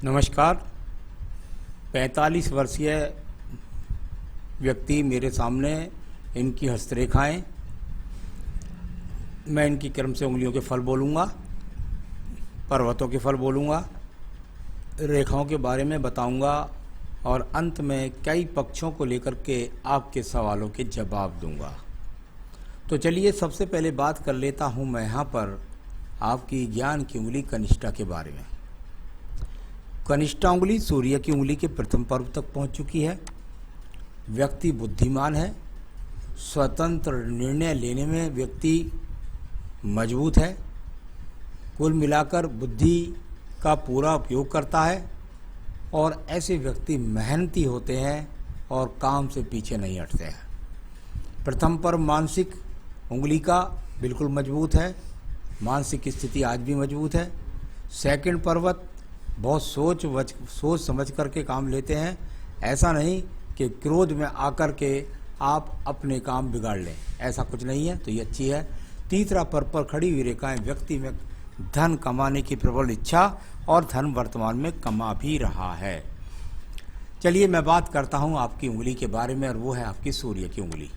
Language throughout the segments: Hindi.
नमस्कार। 45 वर्षीय व्यक्ति मेरे सामने, इनकी हस्तरेखाएं, मैं इनकी क्रम से उंगलियों के फल बोलूँगा, पर्वतों के फल बोलूँगा, रेखाओं के बारे में बताऊँगा और अंत में कई पक्षों को लेकर के आपके सवालों के जवाब दूँगा। तो चलिए सबसे पहले बात कर लेता हूँ मैं यहाँ पर आपकी ज्ञान की उंगली कनिष्ठा के बारे में। कनिष्ठा उंगली सूर्य की उंगली के प्रथम पर्व तक पहुंच चुकी है। व्यक्ति बुद्धिमान है, स्वतंत्र निर्णय लेने में व्यक्ति मजबूत है, कुल मिलाकर बुद्धि का पूरा उपयोग करता है और ऐसे व्यक्ति मेहनती होते हैं और काम से पीछे नहीं हटते हैं। प्रथम पर्व मानसिक उंगली का बिल्कुल मजबूत है, मानसिक स्थिति आज भी मजबूत है। सेकंड पर्वत बहुत सोच समझ करके काम लेते हैं, ऐसा नहीं कि क्रोध में आकर के आप अपने काम बिगाड़ लें, ऐसा कुछ नहीं है, तो ये अच्छी है। तीसरा पर्व पर खड़ी हुई रेखाएं व्यक्ति में धन कमाने की प्रबल इच्छा और धन वर्तमान में कमा भी रहा है। चलिए मैं बात करता हूँ आपकी उंगली के बारे में और वो है आपकी सूर्य की उंगली।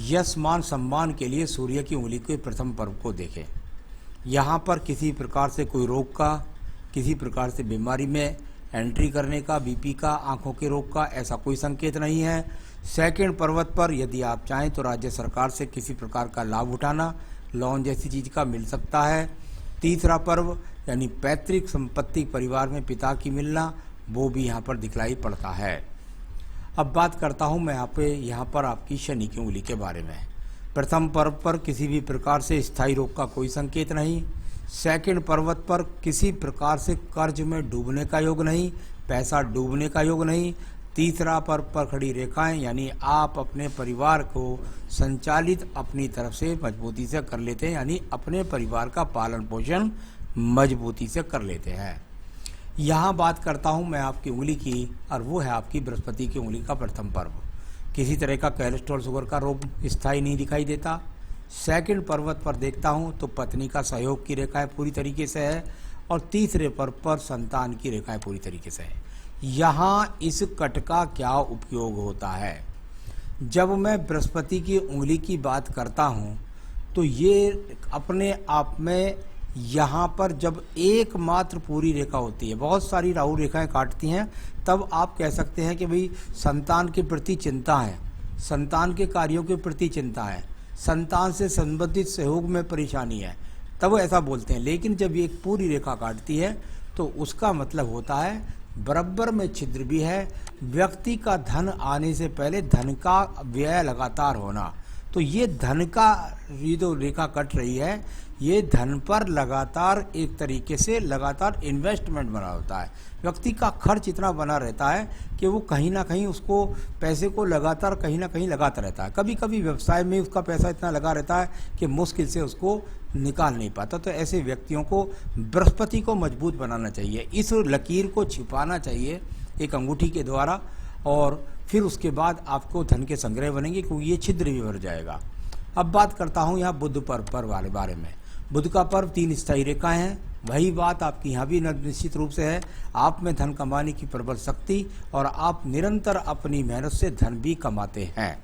यश मान सम्मान के लिए सूर्य की उंगली के प्रथम पर्व को देखें। यहाँ पर किसी प्रकार से कोई रोग का, किसी प्रकार से बीमारी में एंट्री करने का, बीपी का, आंखों के रोग का ऐसा कोई संकेत नहीं है। सेकंड पर्वत पर यदि आप चाहें तो राज्य सरकार से किसी प्रकार का लाभ उठाना, लोन जैसी चीज़ का मिल सकता है। तीसरा पर्व यानी पैतृक संपत्ति परिवार में पिता की मिलना, वो भी यहाँ पर दिखलाई पड़ता है। अब बात करता हूँ मैं यहाँ पर आपकी शनि की उंगली के बारे में। प्रथम पर्व पर किसी भी प्रकार से स्थायी रोग का कोई संकेत नहीं। सेकंड पर्वत पर किसी प्रकार से कर्ज में डूबने का योग नहीं, पैसा डूबने का योग नहीं। तीसरा पर्व पर खड़ी रेखाएं यानी आप अपने परिवार को संचालित अपनी तरफ से मजबूती से कर लेते हैं, यानी अपने परिवार का पालन पोषण मजबूती से कर लेते हैं। यहाँ बात करता हूँ मैं आपकी उंगली की और वो है आपकी बृहस्पति की उंगली का प्रथम पर्व। किसी तरह का कोलेस्ट्रॉल शुगर का रोग स्थायी नहीं दिखाई देता। सेकंड पर्वत पर देखता हूं तो पत्नी का सहयोग की रेखाएं पूरी तरीके से है और तीसरे पर्व पर संतान की रेखाएं पूरी तरीके से है। यहाँ इस कट का क्या उपयोग होता है? जब मैं बृहस्पति की उंगली की बात करता हूं तो ये अपने आप में यहाँ पर जब एकमात्र पूरी रेखा होती है, बहुत सारी राहु रेखाएं काटती हैं, तब आप कह सकते हैं कि भाई संतान के प्रति चिंता है, संतान के कार्यों के प्रति चिंता है, संतान से संबंधित सहयोग में परेशानी है, तब ऐसा बोलते हैं। लेकिन जब ये एक पूरी रेखा काटती है तो उसका मतलब होता है बराबर में छिद्र भी है, व्यक्ति का धन आने से पहले धन का व्यय लगातार होना। तो ये धन का ये जो रेखा कट रही है, ये धन पर लगातार एक तरीके से लगातार इन्वेस्टमेंट बना होता है। व्यक्ति का खर्च इतना बना रहता है कि वो कहीं ना कहीं उसको पैसे को लगातार कहीं ना कहीं लगाता रहता है। कभी कभी व्यवसाय में उसका पैसा इतना लगा रहता है कि मुश्किल से उसको निकाल नहीं पाता। तो ऐसे व्यक्तियों को बृहस्पति को मजबूत बनाना चाहिए, इस लकीर को छिपाना चाहिए एक अंगूठी के द्वारा, और फिर उसके बाद आपको धन के संग्रह बनेंगे क्योंकि ये छिद्र भी भर जाएगा। अब बात करता हूँ यहाँ बुध पर्व वाले बारे में। बुध का पर्व 3 स्थायी रेखाएं हैं। वही बात आपकी यहाँ भी निश्चित रूप से है, आप में धन कमाने की प्रबल शक्ति और आप निरंतर अपनी मेहनत से धन भी कमाते हैं।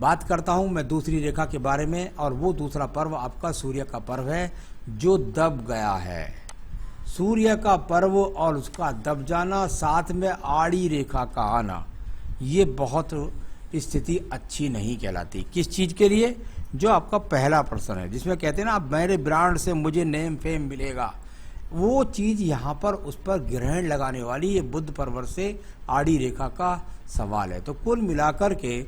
बात करता हूँ मैं दूसरी रेखा के बारे में, और वो दूसरा पर्व आपका सूर्य का पर्व है जो दब गया है। सूर्य का पर्व और उसका दब जाना, साथ में आड़ी रेखा का आना, ये बहुत स्थिति अच्छी नहीं कहलाती। किस चीज़ के लिए? जो आपका पहला प्रश्न है जिसमें कहते हैं ना, आप मेरे ब्रांड से मुझे नेम फेम मिलेगा, वो चीज़ यहाँ पर उस पर ग्रहण लगाने वाली ये बुध पर्व से आड़ी रेखा का सवाल है। तो कुल मिलाकर के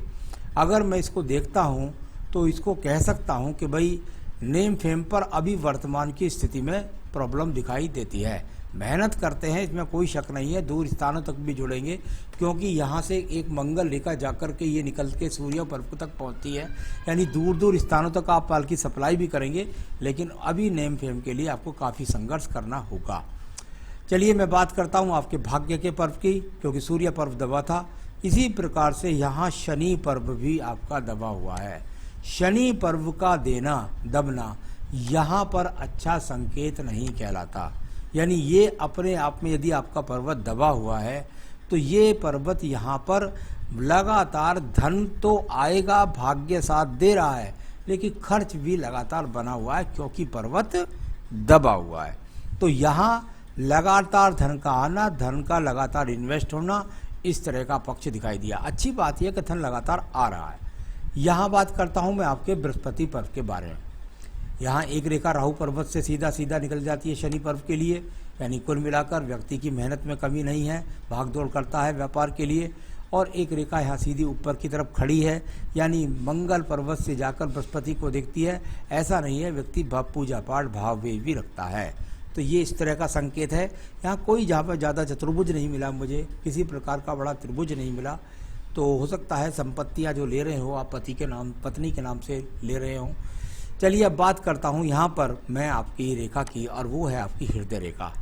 अगर मैं इसको देखता हूँ तो इसको कह सकता हूँ कि भाई नेम फेम पर अभी वर्तमान की स्थिति में प्रॉब्लम दिखाई देती है। मेहनत करते हैं, इसमें कोई शक नहीं है, दूर स्थानों तक भी जुड़ेंगे क्योंकि यहाँ से एक मंगल रेखा जाकर के ये निकल के सूर्य पर्व तक पहुँचती है, यानी दूर दूर स्थानों तक आप पाल की सप्लाई भी करेंगे। लेकिन अभी नेम फेम के लिए आपको काफ़ी संघर्ष करना होगा। चलिए मैं बात करता हूँ आपके भाग्य के पर्व की, क्योंकि सूर्य पर्व दबा था। इसी प्रकार से यहाँ शनि पर्व भी आपका दबा हुआ है। शनि पर्व का देना, दबना यहाँ पर अच्छा संकेत नहीं कहलाता। यानी ये अपने आप में यदि आपका पर्वत दबा हुआ है तो ये पर्वत यहाँ पर लगातार धन तो आएगा, भाग्य साथ दे रहा है, लेकिन खर्च भी लगातार बना हुआ है क्योंकि पर्वत दबा हुआ है। तो यहाँ लगातार धन का आना, धन का लगातार इन्वेस्ट होना, इस तरह का पक्ष दिखाई दिया। अच्छी बात यह कि धन लगातार आ रहा है। यहाँ बात करता हूँ मैं आपके बृहस्पति पर्व के बारे में। यहाँ एक रेखा राहु पर्वत से सीधा सीधा निकल जाती है शनि पर्व के लिए, यानी कुल मिलाकर व्यक्ति की मेहनत में कमी नहीं है, भाग दौड़ करता है व्यापार के लिए। और एक रेखा यहाँ सीधी ऊपर की तरफ खड़ी है, यानी मंगल पर्वत से जाकर बृहस्पति को देखती है। ऐसा नहीं है, व्यक्ति पूजा पाठ भाव भी रखता है। तो ये इस तरह का संकेत है। यहाँ कोई जहाँ पर ज़्यादा चतुर्भुज नहीं मिला मुझे, किसी प्रकार का बड़ा त्रिभुज नहीं मिला। तो हो सकता है संपत्तियाँ जो ले रहे हो आप पति के नाम, पत्नी के नाम से ले रहे हो। चलिए अब बात करता हूँ यहाँ पर मैं आपकी रेखा की, और वो है आपकी हृदय रेखा।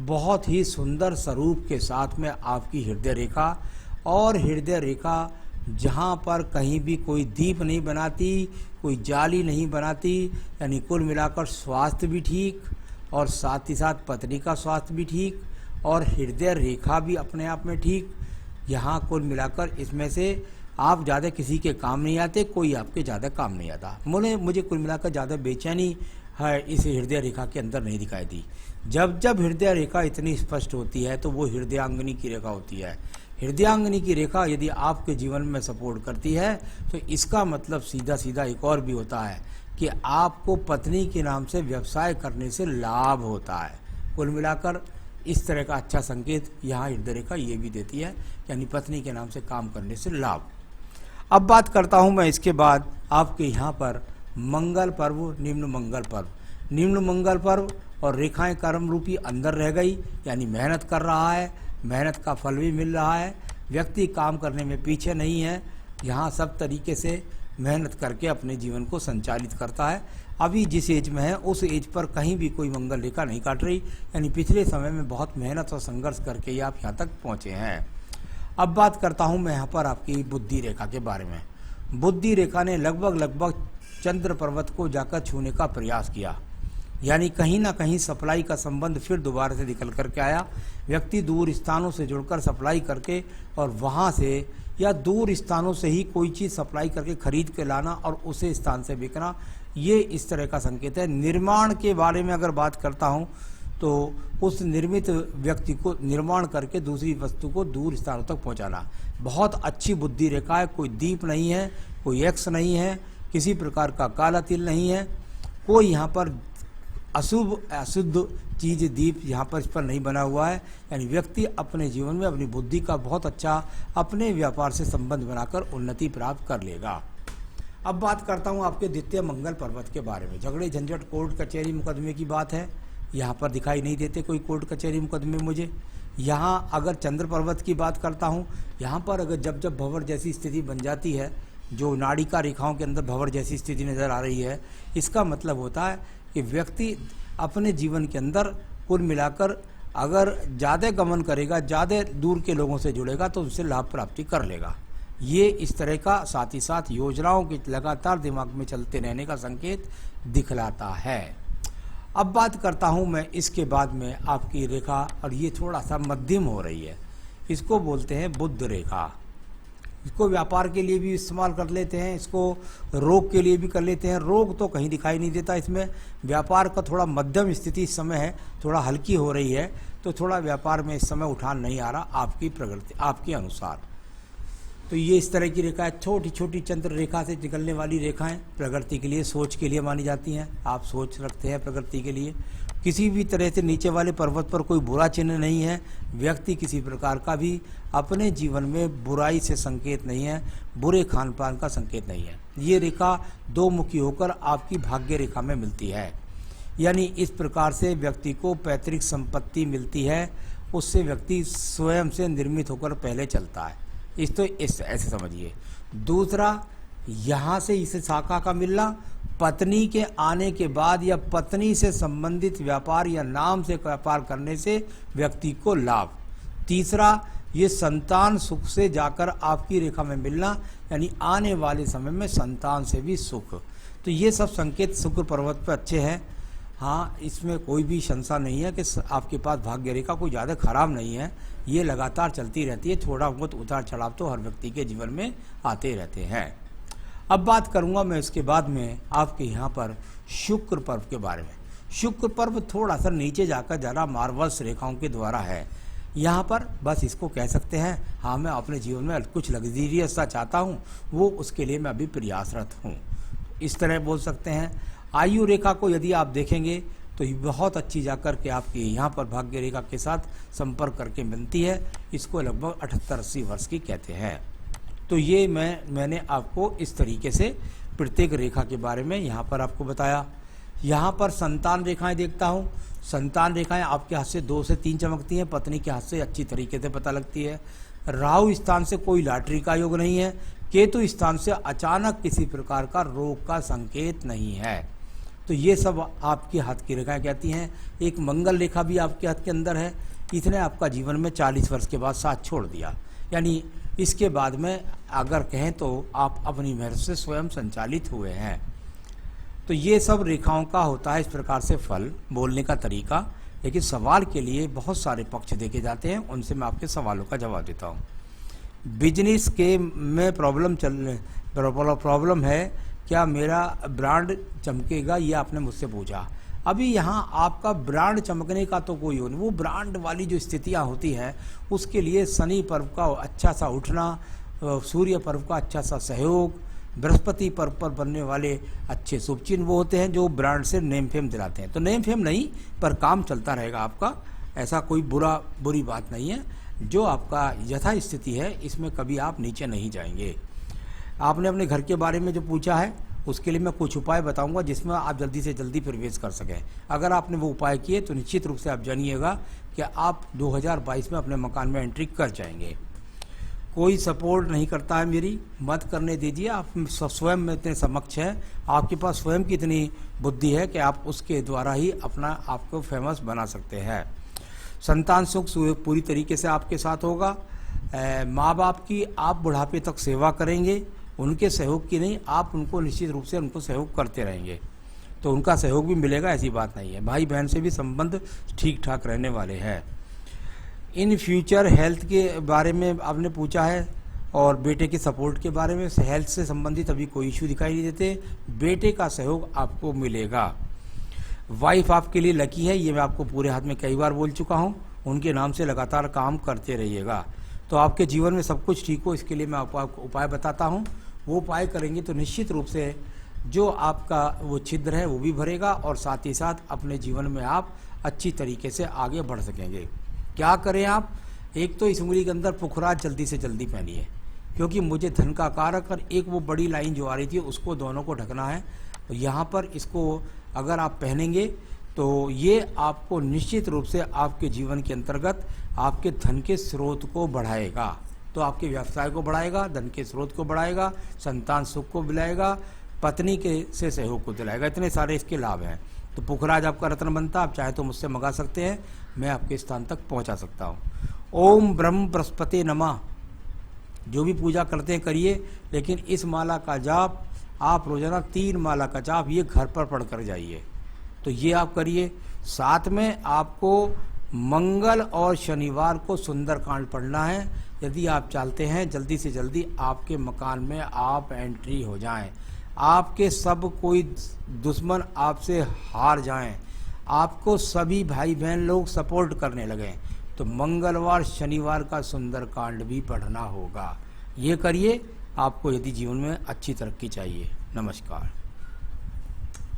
बहुत ही सुंदर स्वरूप के साथ में आपकी हृदय रेखा, और हृदय रेखा जहाँ पर कहीं भी कोई दीप नहीं बनाती, कोई जाली नहीं बनाती, यानी कुल मिलाकर स्वास्थ्य भी ठीक और साथ ही साथ पत्नी का स्वास्थ्य भी ठीक और हृदय रेखा भी अपने आप में ठीक। यहाँ कुल मिलाकर इसमें से आप ज़्यादा किसी के काम नहीं आते, कोई आपके ज़्यादा काम नहीं आता। मुझे कुल मिलाकर ज़्यादा बेचैनी है इस हृदय रेखा के अंदर नहीं दिखाई दी। जब जब हृदय रेखा इतनी स्पष्ट होती है तो वो हृदयांगनी की रेखा होती है। हृदयांगनी की रेखा यदि आपके जीवन में सपोर्ट करती है तो इसका मतलब सीधा सीधा एक और भी होता है कि आपको पत्नी के नाम से व्यवसाय करने से लाभ होता है। कुल मिलाकर इस तरह का अच्छा संकेत यहाँ हृदय रेखा ये भी देती है, यानी पत्नी के नाम से काम करने से लाभ। अब बात करता हूँ मैं इसके बाद आपके यहाँ पर मंगल पर्व, निम्न मंगल पर्व। निम्न मंगल पर्व और रेखाएं कर्म रूपी अंदर रह गई, यानी मेहनत कर रहा है, मेहनत का फल भी मिल रहा है, व्यक्ति काम करने में पीछे नहीं है। यहाँ सब तरीके से मेहनत करके अपने जीवन को संचालित करता है। अभी जिस एज में है उस एज पर कहीं भी कोई मंगल रेखा नहीं काट रही, यानी पिछले समय में बहुत मेहनत और संघर्ष करके ही आप यहाँ तक पहुँचे हैं। अब बात करता हूँ मैं यहाँ पर आपकी बुद्धि रेखा के बारे में। बुद्धि रेखा ने लगभग चंद्र पर्वत को जाकर छूने का प्रयास किया, यानी कहीं ना कहीं सप्लाई का संबंध फिर दोबारा से निकल करके आया। व्यक्ति दूर स्थानों से जुड़कर सप्लाई करके और वहाँ से या दूर स्थानों से ही कोई चीज़ सप्लाई करके खरीद के लाना और उसे स्थान से बिकना, ये इस तरह का संकेत है। निर्माण के बारे में अगर बात करता हूँ तो उस निर्मित व्यक्ति को निर्माण करके दूसरी वस्तु को दूर स्थानों तक पहुँचाना, बहुत अच्छी बुद्धि रेखा है। कोई दीप नहीं है, कोई एक्स नहीं है, किसी प्रकार का काला तिल नहीं है, कोई यहाँ पर अशुद्ध चीज़ दीप यहाँ पर इस पर नहीं बना हुआ है। यानी व्यक्ति अपने जीवन में अपनी बुद्धि का बहुत अच्छा अपने व्यापार से संबंध बनाकर उन्नति प्राप्त कर लेगा। अब बात करता हूँ आपके द्वितीय मंगल पर्वत के बारे में। झगड़े झंझट कोर्ट कचहरी मुकदमे की बात है, यहाँ पर दिखाई नहीं देते कोई कोर्ट कचहरी मुकदमे मुझे। यहाँ अगर चंद्र पर्वत की बात करता हूँ, यहाँ पर अगर जब जब भंवर जैसी स्थिति बन जाती है, जो नाड़िका रेखाओं के अंदर भंवर जैसी स्थिति नज़र आ रही है, इसका मतलब होता है कि व्यक्ति अपने जीवन के अंदर कुल मिलाकर अगर ज़्यादा गमन करेगा, ज़्यादा दूर के लोगों से जुड़ेगा तो उनसे लाभ प्राप्ति कर लेगा। ये इस तरह का साथ ही साथ योजनाओं के लगातार दिमाग में चलते रहने का संकेत दिखलाता है। अब बात करता हूँ मैं इसके बाद में आपकी रेखा, और ये थोड़ा सा मध्यम हो रही है, इसको बोलते हैं बुध रेखा। इसको व्यापार के लिए भी इस्तेमाल कर लेते हैं, इसको रोग के लिए भी कर लेते हैं। रोग तो कहीं दिखाई नहीं देता इसमें। व्यापार का थोड़ा मध्यम स्थिति इस समय है, थोड़ा हल्की हो रही है, तो थोड़ा व्यापार में इस समय उठान नहीं आ रहा आपकी प्रगति आपके अनुसार। तो ये इस तरह की रेखा है, छोटी छोटी चंद्र रेखा से निकलने वाली रेखाएं प्रगति के लिए, सोच के लिए मानी जाती हैं। आप सोच रखते हैं प्रगति के लिए, किसी भी तरह से नीचे वाले पर्वत पर कोई बुरा चिन्ह नहीं है। व्यक्ति किसी प्रकार का भी अपने जीवन में बुराई से संकेत नहीं है, बुरे खान पान का संकेत नहीं है। ये रेखा दो मुखी होकर आपकी भाग्य रेखा में मिलती है, यानी इस प्रकार से व्यक्ति को पैतृक संपत्ति मिलती है, उससे व्यक्ति स्वयं से निर्मित होकर पहले चलता है। इस ऐसे समझिए। दूसरा, यहाँ से इस शाखा का मिलना, पत्नी के आने के बाद या पत्नी से संबंधित व्यापार या नाम से व्यापार करने से व्यक्ति को लाभ। तीसरा, ये संतान सुख से जाकर आपकी रेखा में मिलना, यानी आने वाले समय में संतान से भी सुख। तो ये सब संकेत शुक्र पर्वत पर अच्छे हैं। हाँ, इसमें कोई भी शंका नहीं है कि आपके पास भाग्य रेखा कोई ज़्यादा खराब नहीं है, ये लगातार चलती रहती है। थोड़ा बहुत उतार चढ़ाव तो हर व्यक्ति के जीवन में आते रहते हैं। अब बात करूंगा मैं इसके बाद में आपके यहाँ पर शुक्र पर्व के बारे में। शुक्र पर्व थोड़ा सा नीचे जाकर जरा मार्वल्स रेखाओं के द्वारा है। यहाँ पर बस इसको कह सकते हैं, हाँ मैं अपने जीवन में कुछ लग्जरियस सा चाहता हूँ, वो उसके लिए मैं अभी प्रयासरत हूँ, इस तरह बोल सकते हैं। आयु रेखा को यदि आप देखेंगे तो ये बहुत अच्छी जाकर के आपकी यहाँ पर भाग्य रेखा के साथ संपर्क करके मिलती है। इसको लगभग 78-80 वर्ष की कहते हैं। तो ये मैंने आपको इस तरीके से प्रत्येक रेखा के बारे में यहाँ पर आपको बताया। यहाँ पर संतान रेखाएं देखता हूँ। संतान रेखाएं आपके हाथ से 2 से 3 चमकती हैं, पत्नी के हाथ से अच्छी तरीके से पता लगती है। राहु स्थान से कोई लॉटरी का योग नहीं है। केतु स्थान से अचानक किसी प्रकार का रोग का संकेत नहीं है। तो ये सब आपके हाथ की रेखाएं कहती हैं। एक मंगल रेखा भी आपके हाथ के अंदर है। इसने आपका जीवन में 40 वर्ष के बाद साथ छोड़ दिया, यानी इसके बाद में अगर कहें तो आप अपनी मेहनत से स्वयं संचालित हुए हैं। तो ये सब रेखाओं का होता है इस प्रकार से फल बोलने का तरीका। लेकिन सवाल के लिए बहुत सारे पक्ष देखे जाते हैं, उनसे मैं आपके सवालों का जवाब देता हूँ। बिजनेस के में प्रॉब्लम है, क्या मेरा ब्रांड चमकेगा, ये आपने मुझसे पूछा। अभी यहाँ आपका ब्रांड चमकने का तो कोई हो नहीं। वो ब्रांड वाली जो स्थितियाँ होती हैं उसके लिए शनि पर्व का अच्छा सा उठना, सूर्य पर्व का अच्छा सा सहयोग, बृहस्पति पर्व पर बनने वाले अच्छे शुभ चिन्ह वो होते हैं जो ब्रांड से नेम फेम दिलाते हैं। तो नेम फेम नहीं, पर काम चलता रहेगा आपका, ऐसा कोई बुरी बात नहीं है। जो आपका यथा स्थिति है इसमें कभी आप नीचे नहीं जाएंगे। आपने अपने घर के बारे में जो पूछा है उसके लिए मैं कुछ उपाय बताऊंगा जिसमें आप जल्दी से जल्दी प्रवेश कर सकें। अगर आपने वो उपाय किए तो निश्चित रूप से आप जानिएगा कि आप 2022 में अपने मकान में एंट्री कर जाएंगे। कोई सपोर्ट नहीं करता है मेरी, मत करने दीजिए। आप स्वयं में इतने समक्ष हैं, आपके पास स्वयं की इतनी बुद्धि है कि आप उसके द्वारा ही अपना आपको फेमस बना सकते हैं। संतान सुख पूरी तरीके से आपके साथ होगा। माँ बाप की आप बुढ़ापे तक सेवा करेंगे, उनके सहयोग की नहीं, आप उनको निश्चित रूप से उनको सहयोग करते रहेंगे, तो उनका सहयोग भी मिलेगा, ऐसी बात नहीं है। भाई बहन से भी संबंध ठीक ठाक रहने वाले हैं। इन फ्यूचर हेल्थ के बारे में आपने पूछा है और बेटे के सपोर्ट के बारे में। हेल्थ से संबंधित अभी कोई इश्यू दिखाई नहीं देते, बेटे का सहयोग आपको मिलेगा। वाइफ आपके लिए लकी है, ये मैं आपको पूरे हाथ में कई बार बोल चुका हूँ। उनके नाम से लगातार काम करते रहिएगा तो आपके जीवन में सब कुछ ठीक हो। इसके लिए मैं आपको उपाय बताता हूँ। वो उपाय करेंगे तो निश्चित रूप से जो आपका वो छिद्र है वो भी भरेगा और साथ ही साथ अपने जीवन में आप अच्छी तरीके से आगे बढ़ सकेंगे। क्या करें आप? एक तो इस उंगली के अंदर पुखराज जल्दी से जल्दी पहनिए, क्योंकि मुझे धन का कारक और एक वो बड़ी लाइन जो आ रही थी उसको दोनों को ढकना है। तो यहाँ पर इसको अगर आप पहनेंगे तो ये आपको निश्चित रूप से आपके जीवन के अंतर्गत आपके धन के स्रोत को बढ़ाएगा। तो आपके व्यवसाय को बढ़ाएगा, धन के स्रोत को बढ़ाएगा, संतान सुख को दिलाएगा, पत्नी के से सहयोग को दिलाएगा। इतने सारे इसके लाभ हैं। तो पुखराज आपका रत्न बनता, आप चाहे तो मुझसे मंगा सकते हैं, मैं आपके स्थान तक पहुंचा सकता हूं। ओम ब्रह्म बृहस्पति नमः। जो भी पूजा करते हैं करिए, लेकिन इस माला का जाप आप रोजाना 3 माला का जाप ये घर पर पढ़ कर जाइए। तो ये आप करिए। साथ में आपको मंगल और शनिवार को सुंदरकांड पढ़ना है। यदि आप चाहते हैं जल्दी से जल्दी आपके मकान में आप एंट्री हो जाएं, आपके सब कोई दुश्मन आपसे हार जाएं, आपको सभी भाई बहन लोग सपोर्ट करने लगें, तो मंगलवार शनिवार का सुंदरकांड भी पढ़ना होगा। ये करिए, आपको यदि जीवन में अच्छी तरक्की चाहिए। नमस्कार।